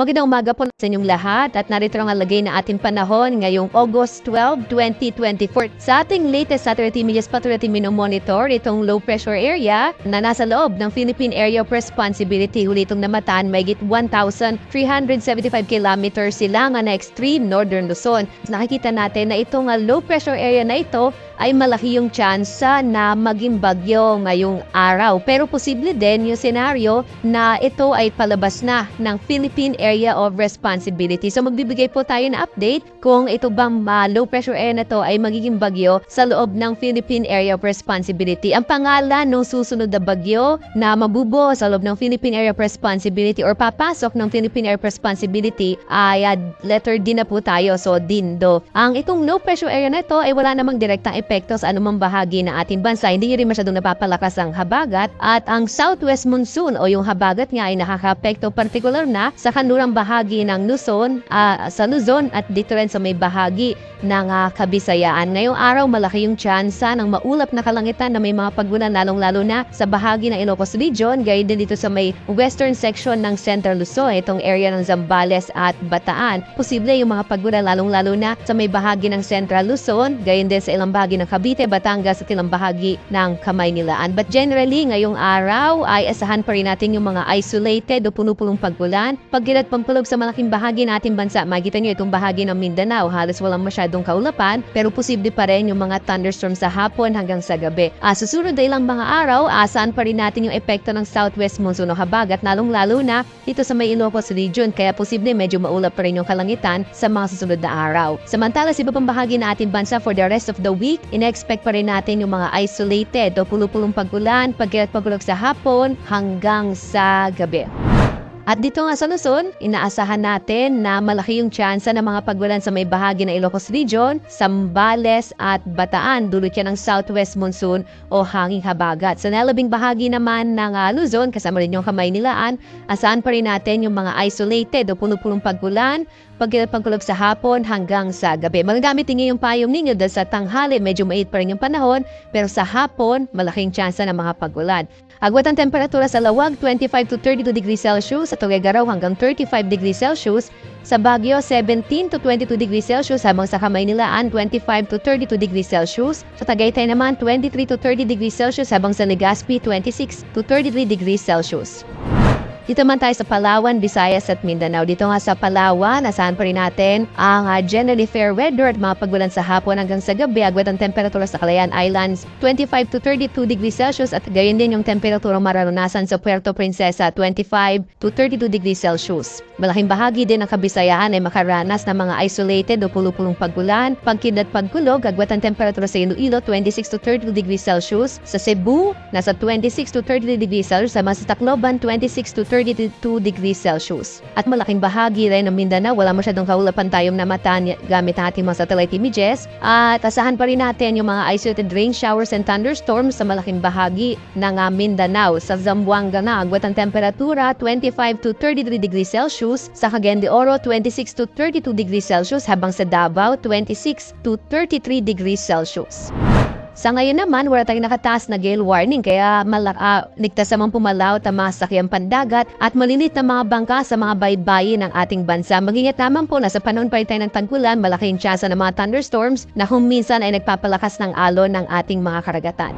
Magandang umaga po sa inyong lahat at narito ang lagay na ating panahon ngayong August 12, 2024. Sa ating latest satellite images patuloy natin minomonitor itong low pressure area na nasa loob ng Philippine Area of Responsibility. Huli itong namataan mahigit 1,375 kilometers silangan na extreme northern Luzon. Nakikita natin na itong low pressure area na ito ay malaki yung tsansa na maging bagyo ngayong araw. Pero posible din yung senaryo na ito ay palabas na ng Philippine Area of Responsibility. So magbibigay po tayo ng update kung ito bang low pressure area na to ay magiging bagyo sa loob ng Philippine Area of Responsibility. Ang pangalan ng susunod na bagyo na mabubuo sa loob ng Philippine Area of Responsibility or papasok ng Philippine Area of Responsibility ay letter D na po tayo. So Dindo. Ang itong low pressure area na ito ay wala namang direktang epekto sa anumang bahagi ng ating bansa. Hindi rin masyadong napapalakas ang habagat at ang southwest monsoon o yung habagat nga ay nakaka-apekto partikular na sa kanlurang bahagi ng Luzon, sa Luzon at dito rin sa may bahagi ng Kabisayaan. Ngayong araw malaki yung tsansa ng maulap na kalangitan na may mga pagulan lalong-lalo na sa bahagi ng Ilocos Region, gayon din dito sa may western section ng Central Luzon, itong area ng Zambales at Bataan. Posible yung mga pagulan lalong-lalo na sa may bahagi ng Central Luzon, gayon din sa ilang bahagi ng Cavite, Batangas at ilang bahagi ng Kamaynilaan. But generally, ngayong araw ay asahan pa rin natin yung mga isolated o puno-punong pagulan. Pagkilat pampulog sa malaking bahagi ng ating bansa, makikita nyo itong bahagi ng Mindanao, halos walang masyadong kaulapan, pero posible pa rin yung mga thunderstorm sa hapon hanggang sa gabi. Susunod na ilang mga araw, asahan pa rin natin yung epekto ng southwest monsoon o habagat, lalong-lalo na dito sa may Ilocos Region, kaya posible medyo maulap pa rin yung kalangitan sa mga susunod na araw. Samantala, sa iba pang bahagi ng ating bansa for the rest of the week, ina-expect pa rin natin yung mga isolated o pulo-pulong pagulan, pagkilat pagulog sa hapon hanggang sa gabi. At dito nga sa Luzon, inaasahan natin na malaki yung tsansa ng mga pagulan sa may bahagi ng Ilocos Region, Zambales at Bataan. Dulot yan ng southwest monsoon o hanging habagat. Sa nalabing bahagi naman ng Luzon, kasama rin yung Kamaynilaan, asahan pa rin natin yung mga isolated o puno-punong pagulan, pagkulog sa hapon hanggang sa gabi. Magagamit din yung payong ninyo dahil sa tanghali medyo mait pa rin yung panahon, pero sa hapon malaking tsansa ng mga pagulan. Agwat ang temperatura sa Lawag 25 to 32 degrees Celsius, sa Tuguegarao hanggang 35 degrees Celsius, sa Baguio 17 to 22 degrees Celsius, habang sa Kamaynilaan 25 to 32 degrees Celsius, sa Tagaytay naman 23 to 30 degrees Celsius, habang sa Legazpi 26 to 33 degrees Celsius. Dito man tayo sa Palawan, Visayas at Mindanao. Dito nga sa Palawan, asahan pa rin natin ang generally fair weather at mga pagulan sa hapon hanggang sa gabi. Agwat ang temperatura sa Calayan Islands, 25 to 32 degrees Celsius at gayon din yung temperatura mararanasan sa Puerto Princesa, 25 to 32 degrees Celsius. Malaking bahagi din ng Kabisayaan ay makaranas ng mga isolated o pulo-pulong pagulan, pagkid at pagkulog. Agwat ang temperatura sa Iloilo, 26 to 32 degrees Celsius. Sa Cebu, nasa 26 to 32 degrees Celsius. Sa Tacloban, 26 to 32 degrees Celsius. At malaking bahagi rin ng Mindanao, wala masyadong kaulapan tayong namataan gamit ang ating mga satellite images. At asahan pa rin natin yung mga isolated rain showers and thunderstorms sa malaking bahagi ng Mindanao. Sa Zamboanga na, agwat ang temperatura 25 to 33 degrees Celsius. Sa Cagayan de Oro, 26 to 32 degrees Celsius. Habang sa Davao, 26 to 33 degrees Celsius. Sa ngayon naman, wala tayong nakataas na gale warning kaya ligtas namang pumalaw at masakyang pandagat at malilit na mga bangka sa mga baybayin ng ating bansa. Mag-ingat naman po na sa panahon pa rin tayo ng tagkulan, malaking tsansa ng mga thunderstorms na kung minsan ay nagpapalakas ng alon ng ating mga karagatan.